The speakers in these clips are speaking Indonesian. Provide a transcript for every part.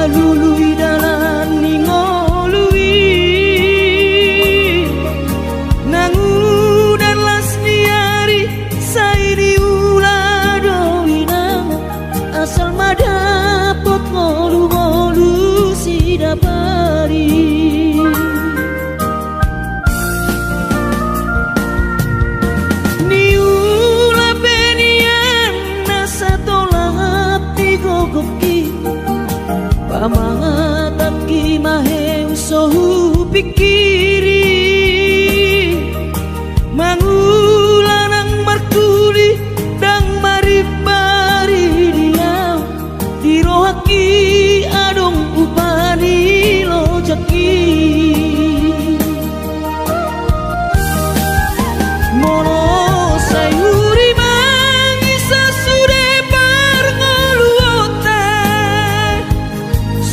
lului dalan ningolui nangu dan las niari sairi ula doinang asal madapot ngolu-ngolu si dapari niula benian nasa tolap digogoki pamataki maheu sohu pikiri mangulanang martuli dang maribari dia dirohaki adong upani lojaki mono sayuri mangisa sude parngoluota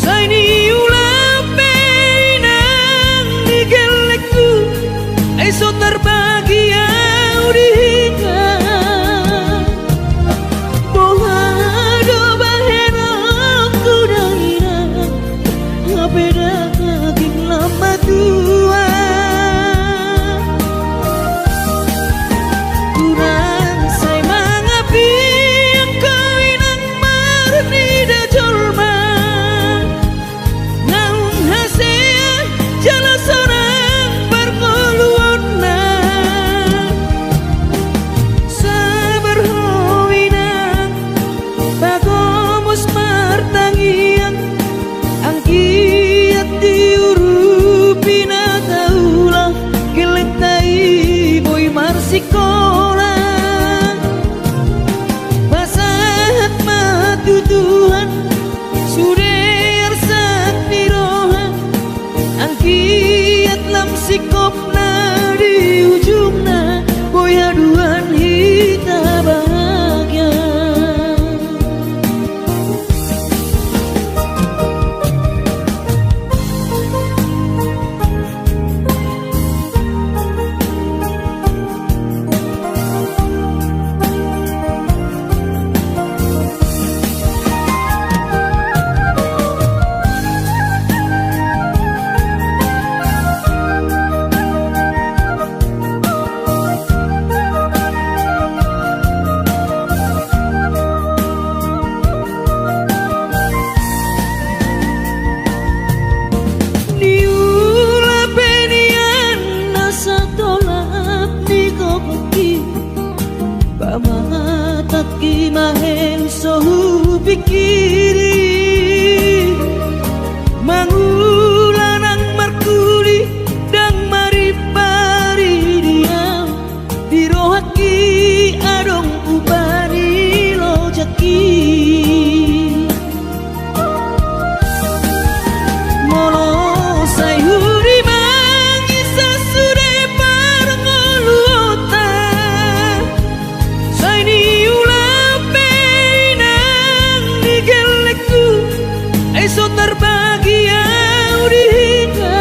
saini ulape nang digelekku eso terbahagia udika bohado bahena kudaina ngapeda kaging lama tua kurang say mangapi ang kawinang marni da jolma naung hasea jala sorang parngoluon na sabar howinang bagomos martangiang ang kiat diurupi na kaulang gelektai boy marsikola pasahat matutuhan suder sat nirohan ang kiat lam sikop na di ujung na boy haduan hita bahagia niula benian nasa tolap digogoki pamataki maheng sohu pikiri mangulanang markuli dang maripari dia dirohaki adong upani lojaki mono sayuri mangisa sude parngoluota saini ulape nang digelekku eso terbahagia udika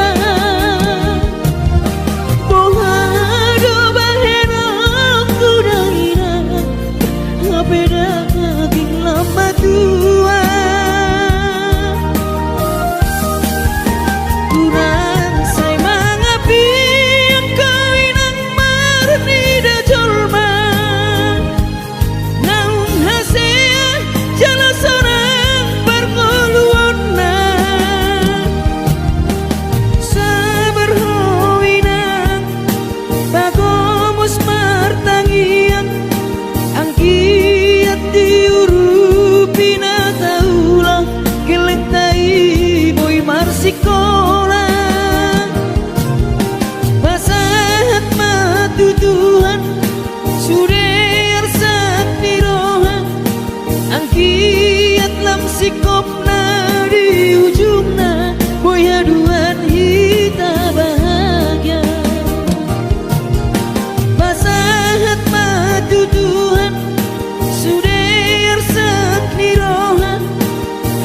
bohado bahena kudaina ngapeda kaging lama tua kurang say mangapi ang kawinang marni da jolma naung hasea jala sorang parngoluon na sabar howinang bagomos martangiang ang kiat diurupi na kaulang gelektai boy marsikola pasahat matutuhan suder sat nirohan ang kiat lam sikop na di ujung na boy haduan hita bahagia pasahat matutuhan suder sat nirohan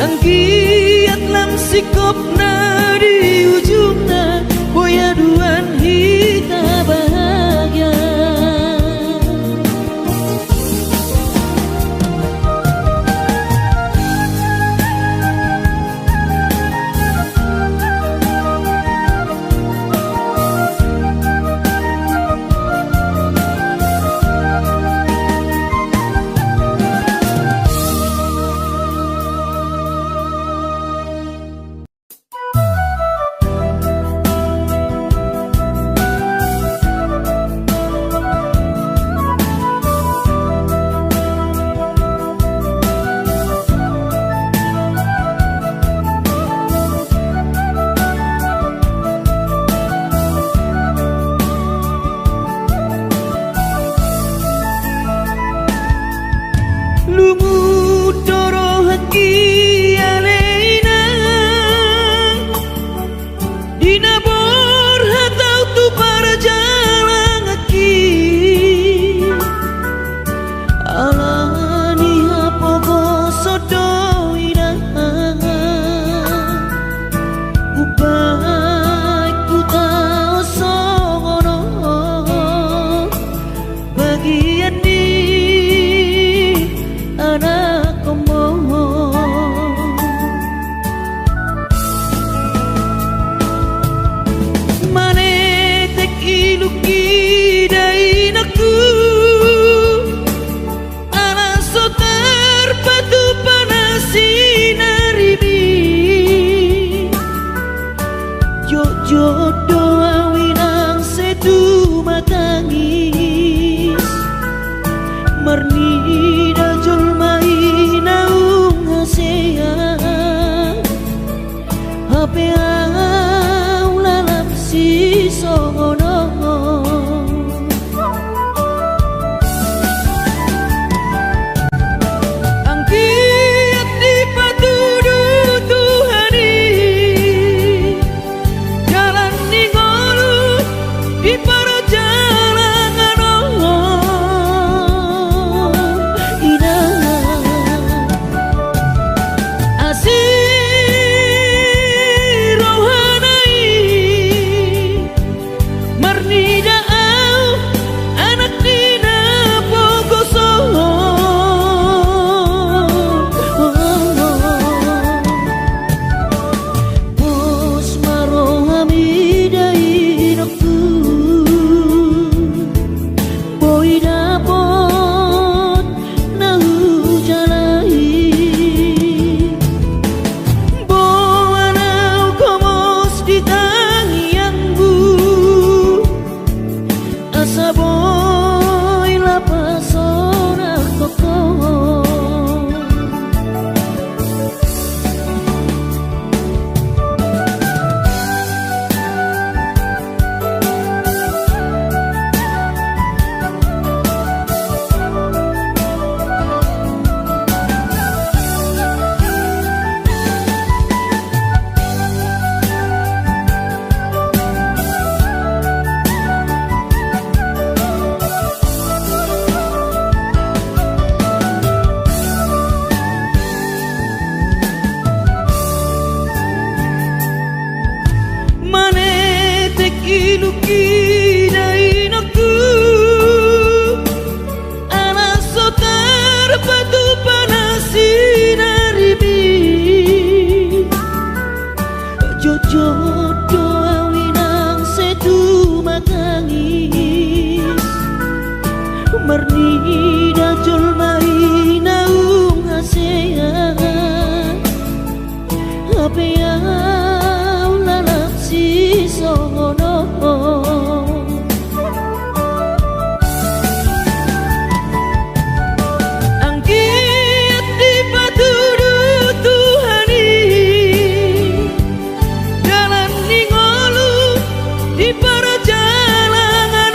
ang kiat lam sikop na di ujung na boy haduan hita bahagia ni dajol mai naung asea Ape au lalak si sono Anggit di patudu Tuhani Jalan ningolu di perjalanan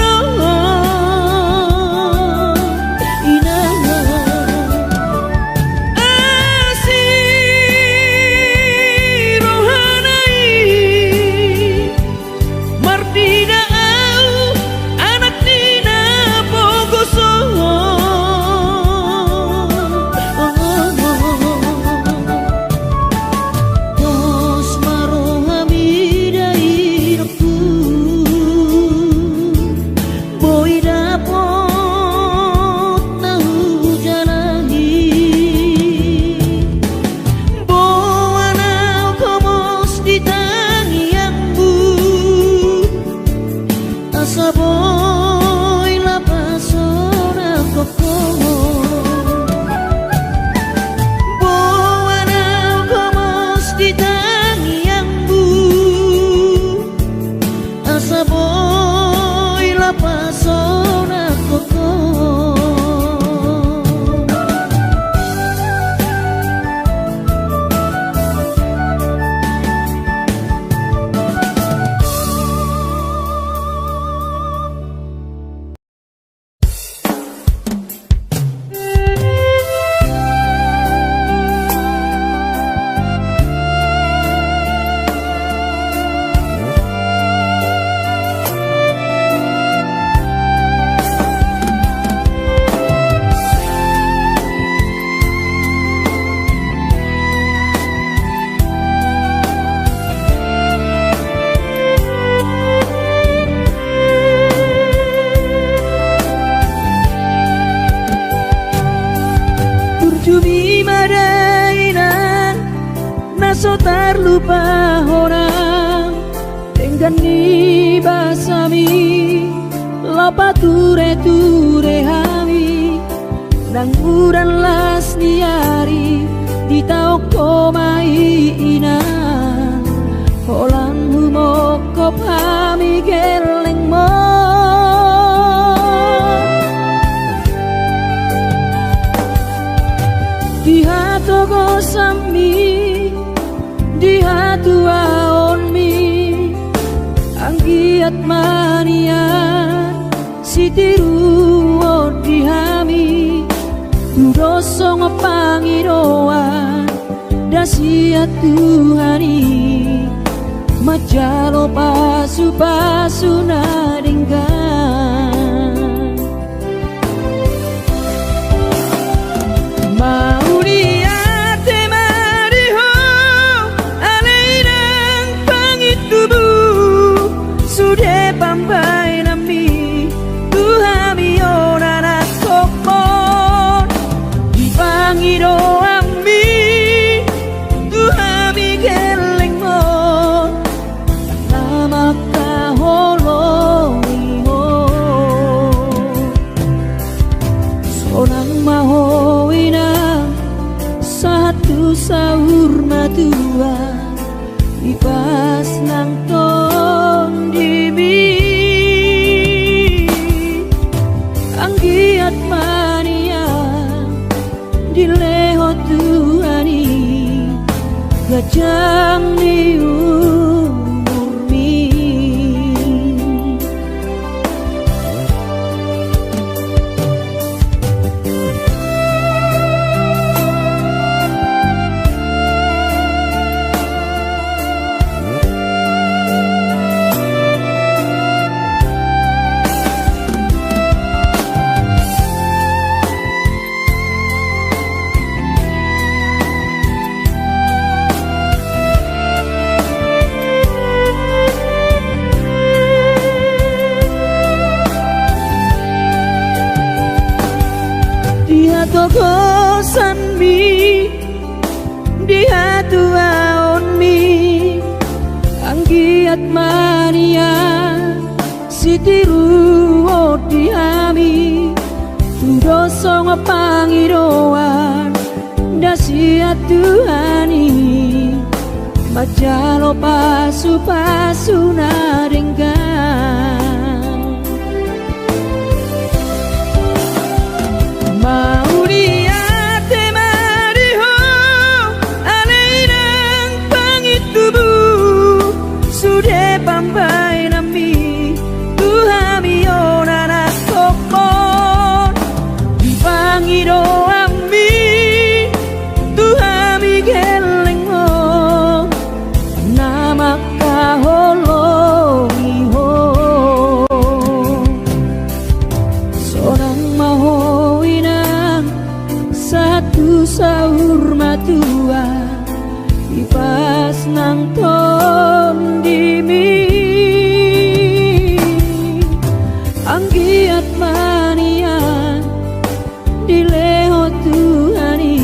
So terlupa orang dengan ni basami lopa ture hami nang uran las niari di tau komai ina holan humokop hami geleng mo di hatogo sami di hatu aon mi anggiat manian sitiru di hami dudosong pangiroan dasiat Tuhani majalo pasu nadinggan mau Pampai nami Tuhami onana kokon Dipangiro ami Tuhami geleng mo Nama kaholo iho Sonang mahoina Satu sahur matua Ipas nang ton dibi Anggiat mania dileho Tuhani gajang ni umur mi Togosan mi di hatu aon mi anggiat mania sitiru di hami dosa ngapangiroan dasia Tuhani majalo pasu-pasu naringgan mau liate mariho alainang pangitubu sudah pampai nami Tuhami onana kopon dipangiro ami Tuhami geleng mo nama kaholongiho seorang mahowinang satu sahur matua ipas nang tondimi anggiat manian dileho Tuhani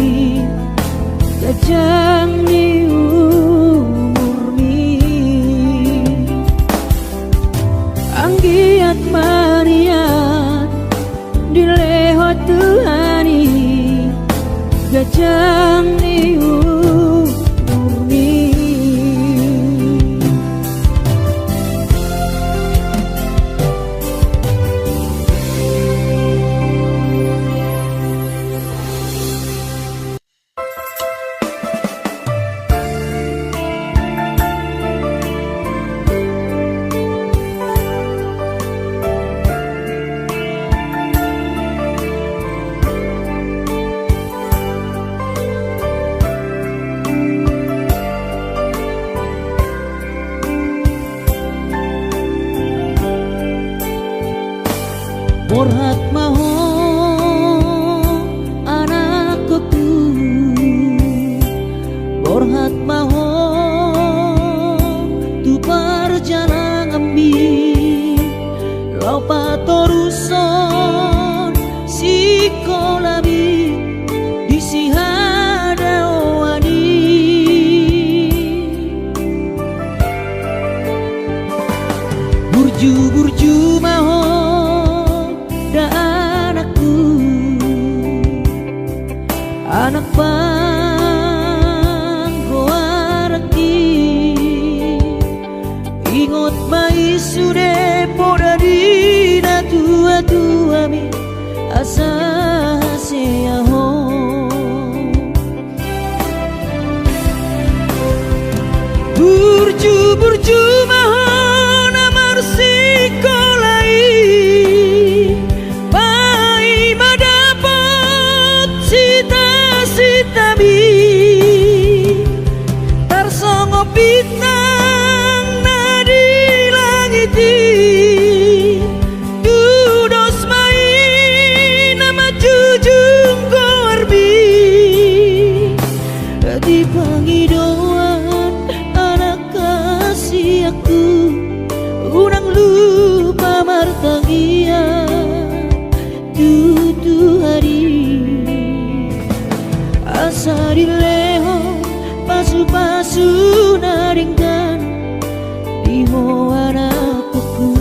gajang ni umurmi anggiat manian dileho Tuhani gajang ni umurmi Borhat maho anakku Borhat maho tu perjalanan ambi Lopa toruson sikolabi disihada wani burju maho anak panggoaraki ingot mai sude poda dina tua mi asa seaho burju mahon amar sikolai tarsongo bintang nadi langiti dudos main nama jujung korbi di pangidoan anak kasih aku urang lupa martangia tutu hari asari leho pasu-pasu naringgan di anakku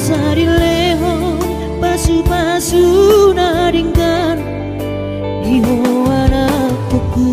sarileho pasu-pasu naringkan iho anakku.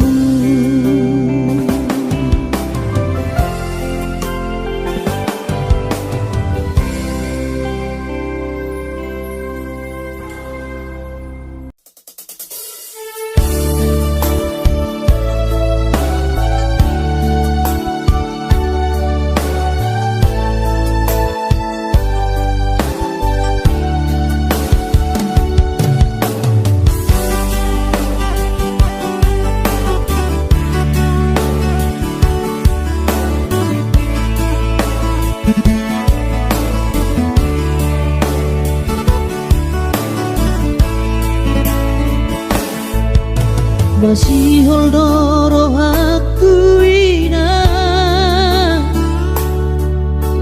Masih holdoro aku ina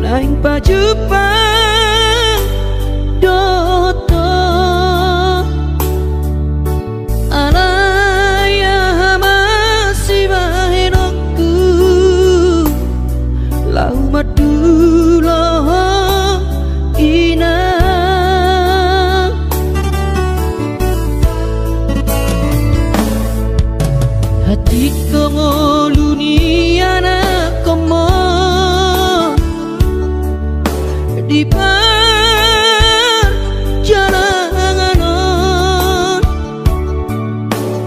naing pajupang doto alaya masih bahenokku lau madulo ina hatiku ngoluni anak komo di perjalanan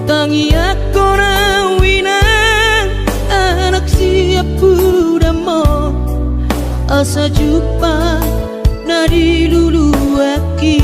tangi aku rawinang anak siap budamo asa jumpa nadi lulu aki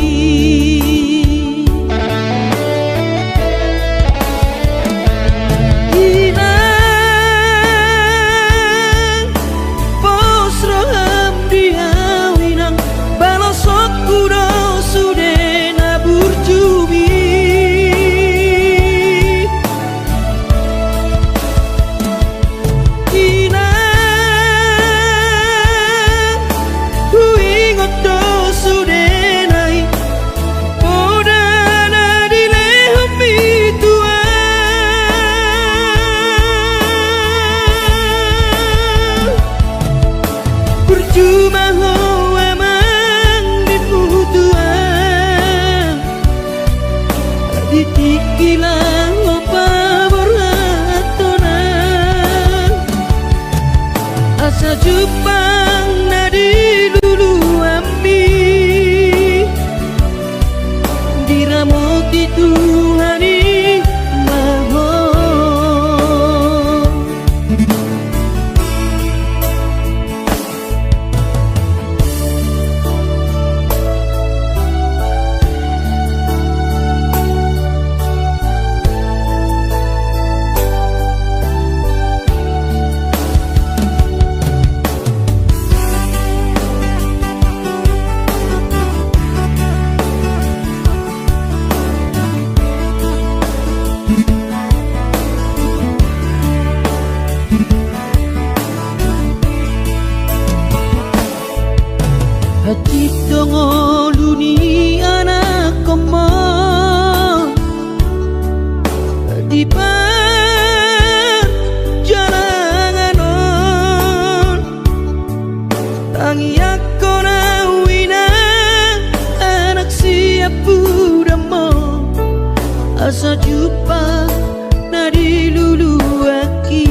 Tikilang opa berlatonan asa jupang nadi lulu ami diramoti Tuhani mahon hati ngoluni anak komo di perjalanan tangi aku rawina anak siap budamo asa jumpa nadi lulu aki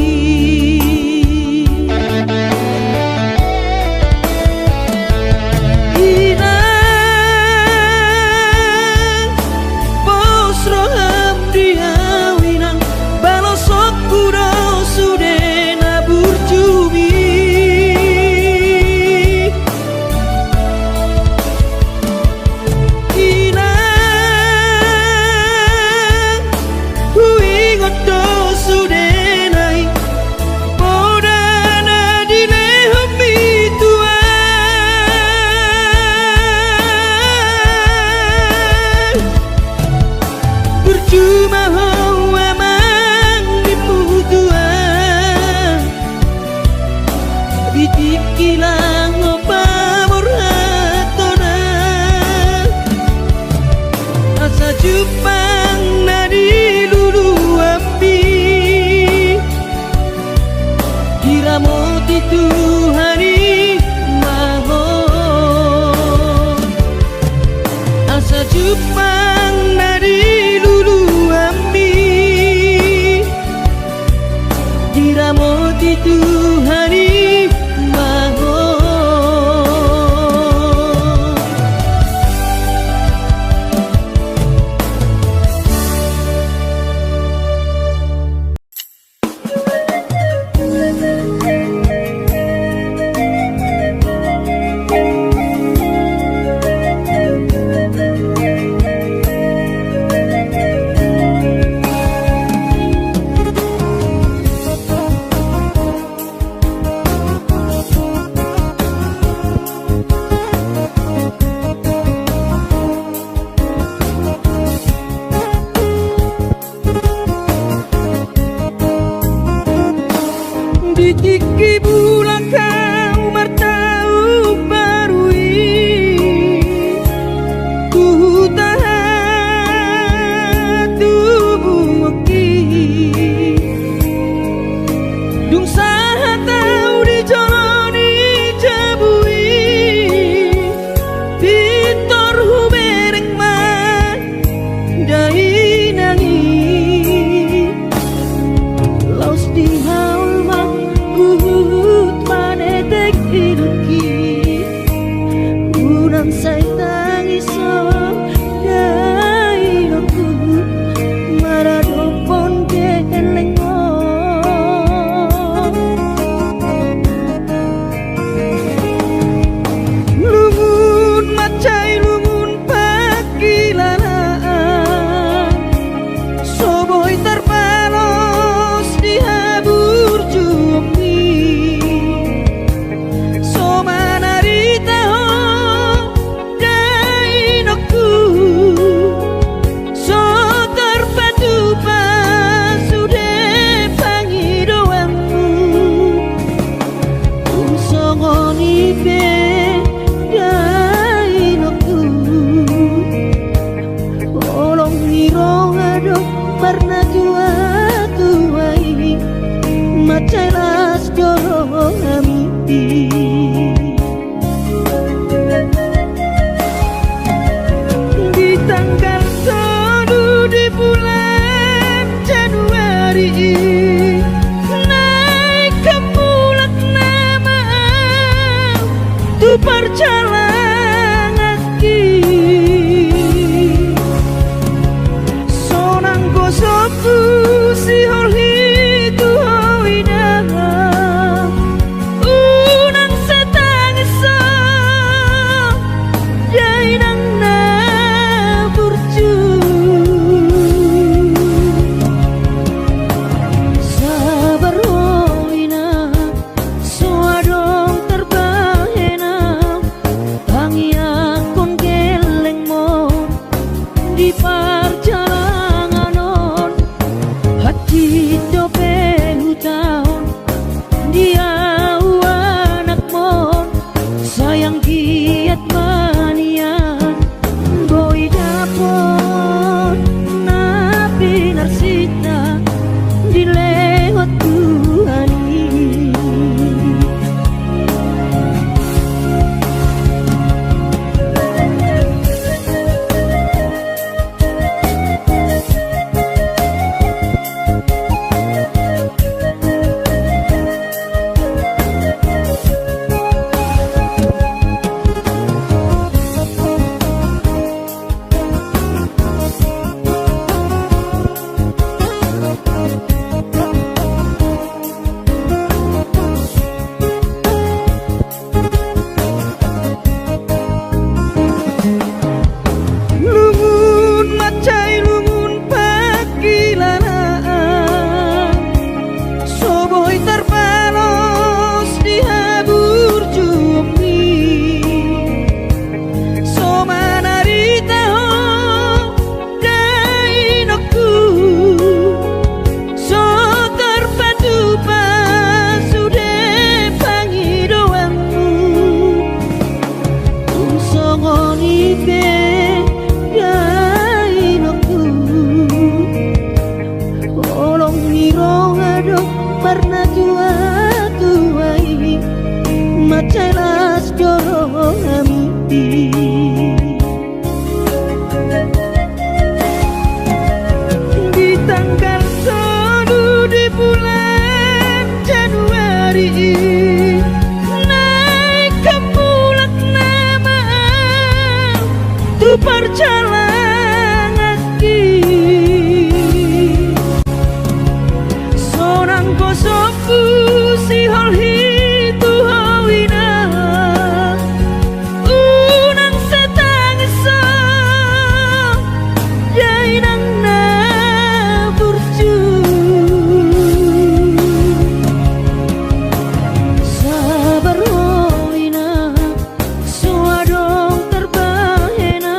say tangiso dai aku maradopon keleng mo lumun macai lumun pakilalaan soboy terpalos di habur jumi Pernah tua-tuai macelas joro amiti di tanggal 1 di bulan Januari naik ke mulak nama tu perjalanan aki sopu si holi tu hoina unang setangisa jainang na burju sabar hoina suadong terbahena pangiak kon geleng mon di perjalanan Hito tahun dia anak mon sayang giat manian boy dapon napi narsita dilewat Tuhani pernah tua-tuai macelas joro amiti di tanggal 1 di bulan Januari naik ke mulak nama tu perjalanan aki sonang kosoku si holhi tu hawina unang setangisa jainang na burju sabar hoina suadong terbahena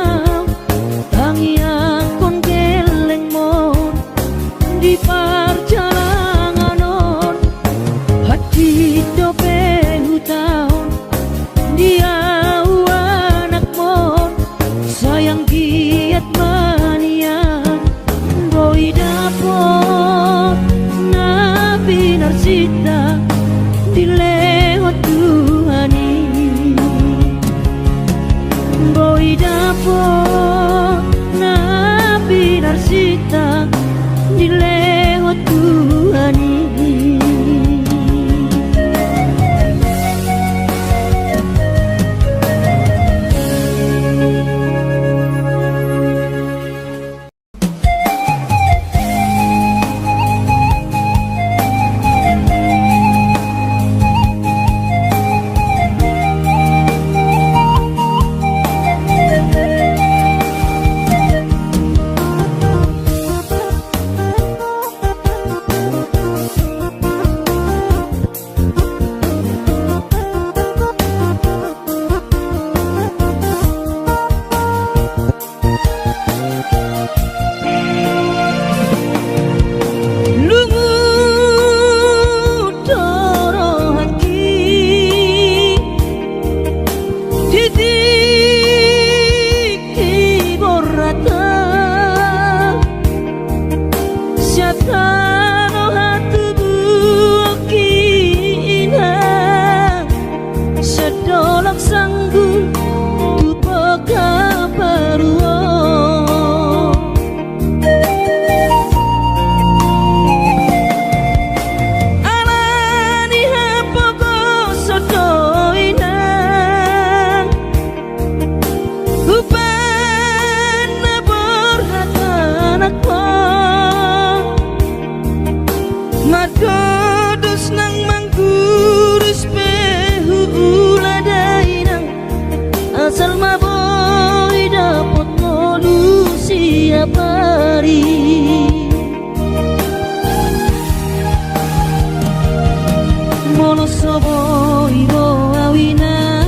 asal maboy dapat ngolu siap hari. Mono soboy ro awina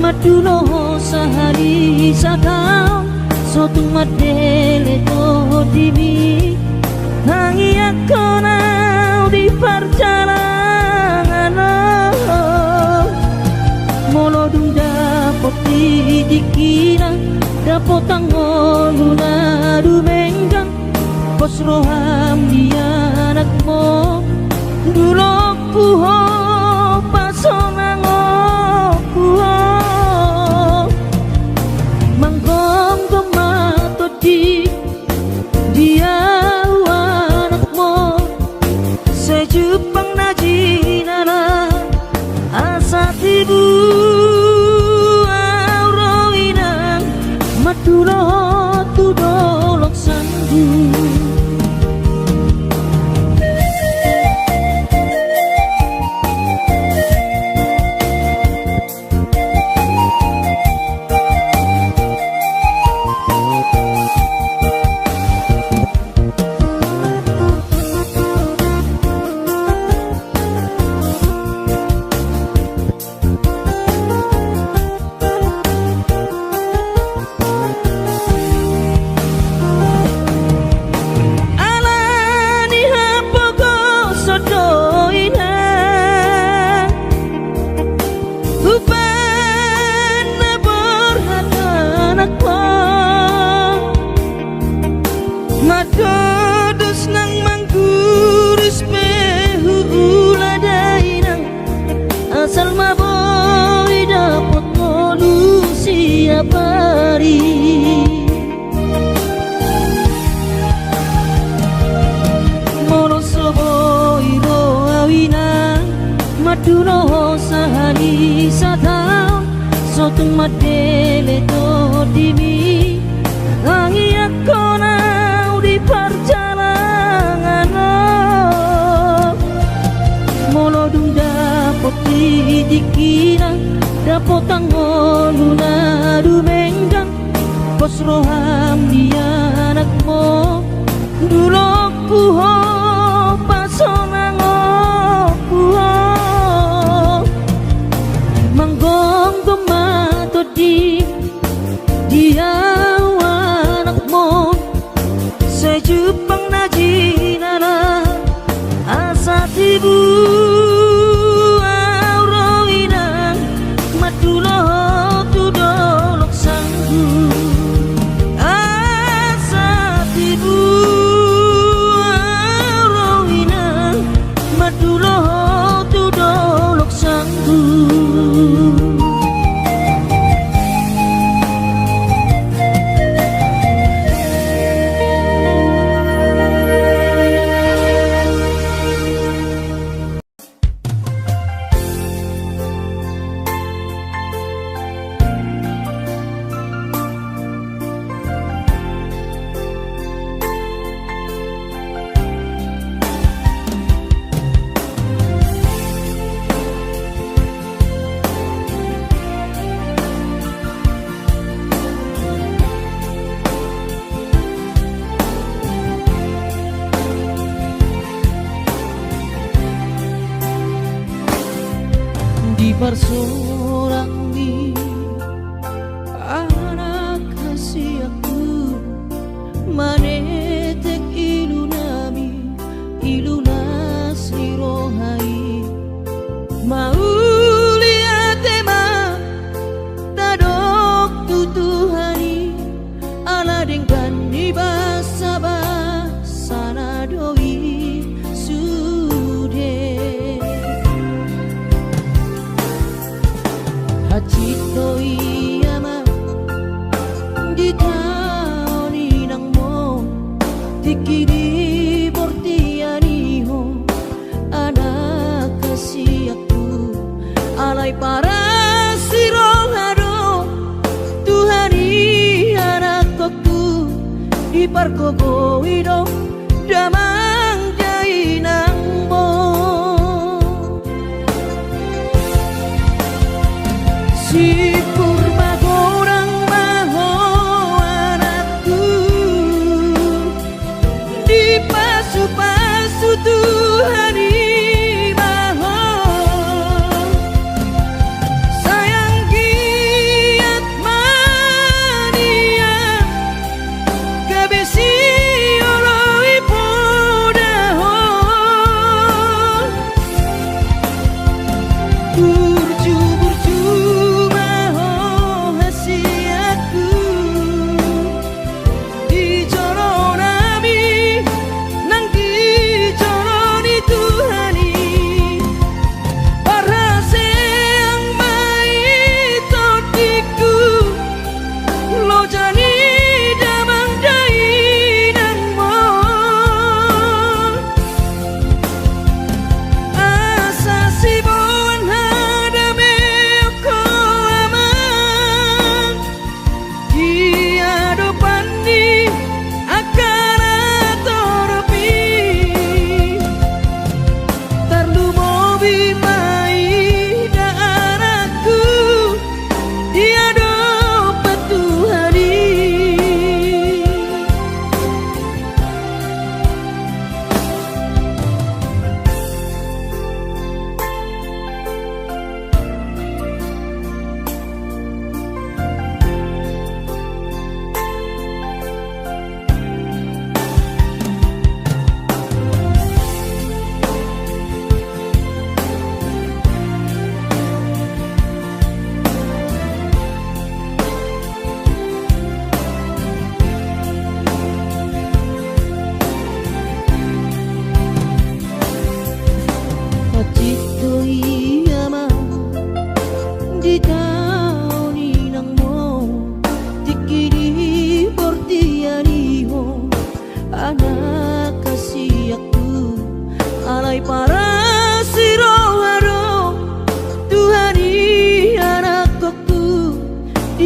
maduno sahari sakau sotung madele to dimi nangi akona di perjalanan mono dung dapot dikina dapot tangolu nadu menggang pos roham dia anakmu dulok puho pasonango puho manggong tomato di dia anakmu sejupang najinana asa tibu aurowinang madulo tudolok sandu. Asal maboy dapat ngolu siap hari. Mono soboy ro awina maduno sahani satau sotung madele to dimi nangi akona di perjalanan mono dung dapot dikina dapot tangolu nadu menggang pos roham dia anakmu dulok puho pasonango puho manggong tomato di dia anakmu sejupang najinana asa tibu di persoalan di anak kasih aku manetek ilunami ilunas ni rohai mau lihat tema tadok tutuhani ala dengkan di basa basa doi Hachito iyama di taoni nang mo tikidi bortiani ho anak kasih aku alay para sirohado Tuhani anak aku di parkogo ido damang jai nang mo si purba gora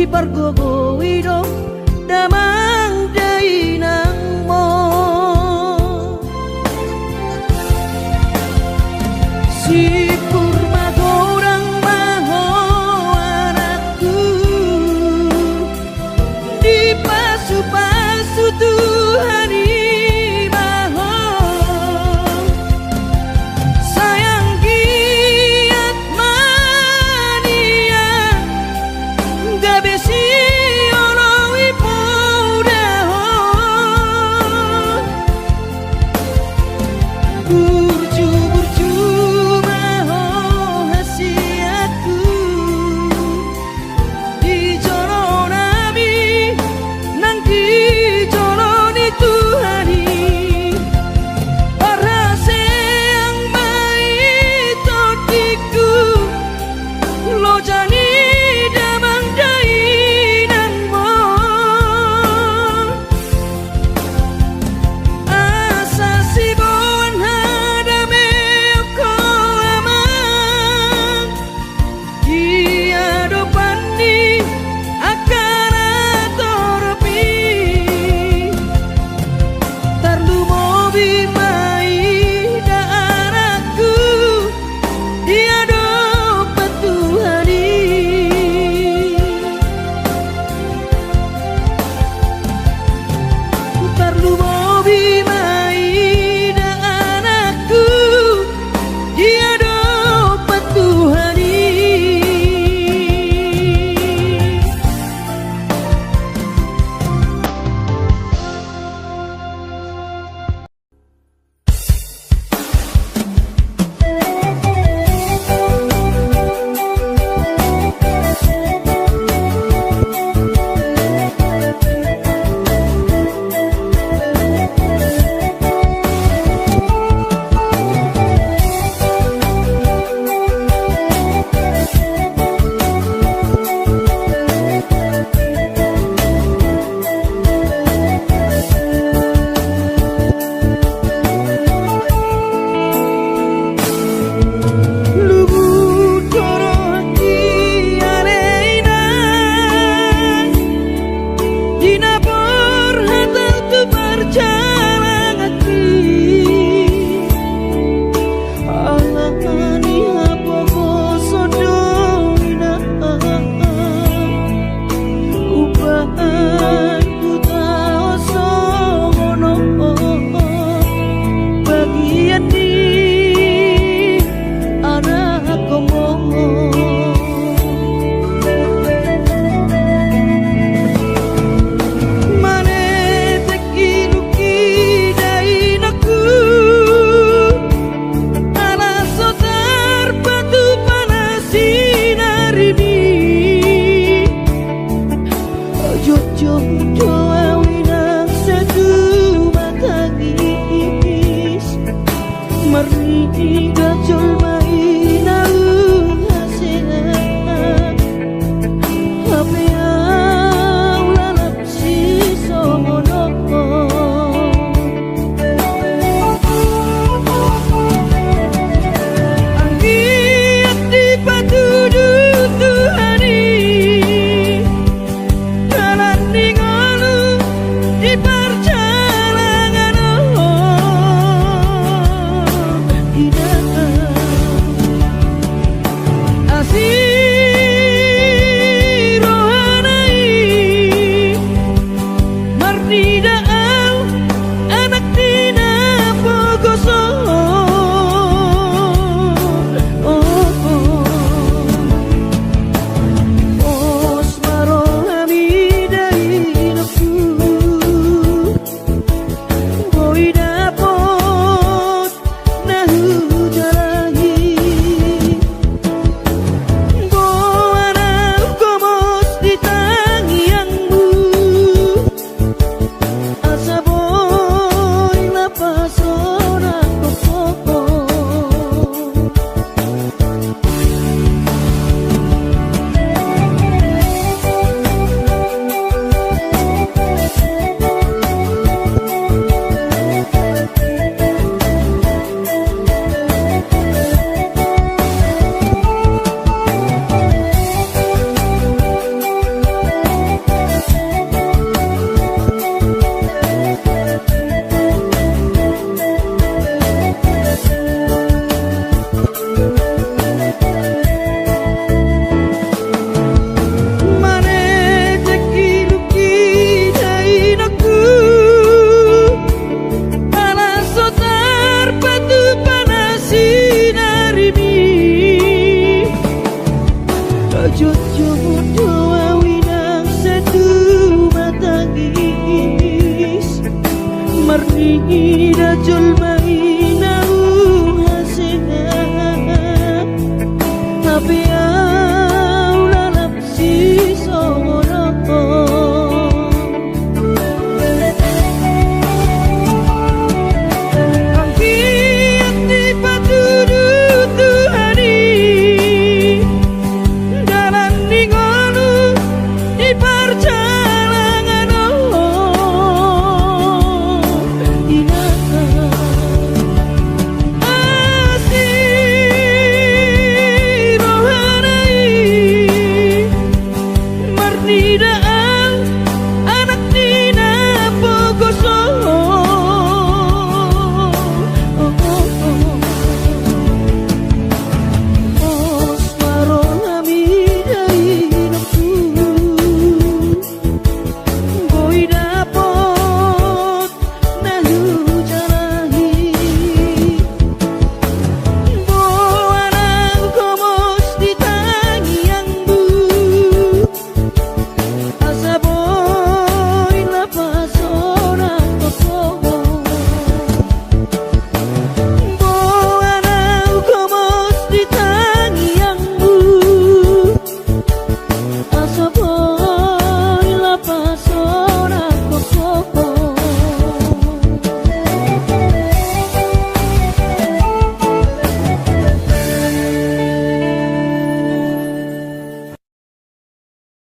ipargogo widom damai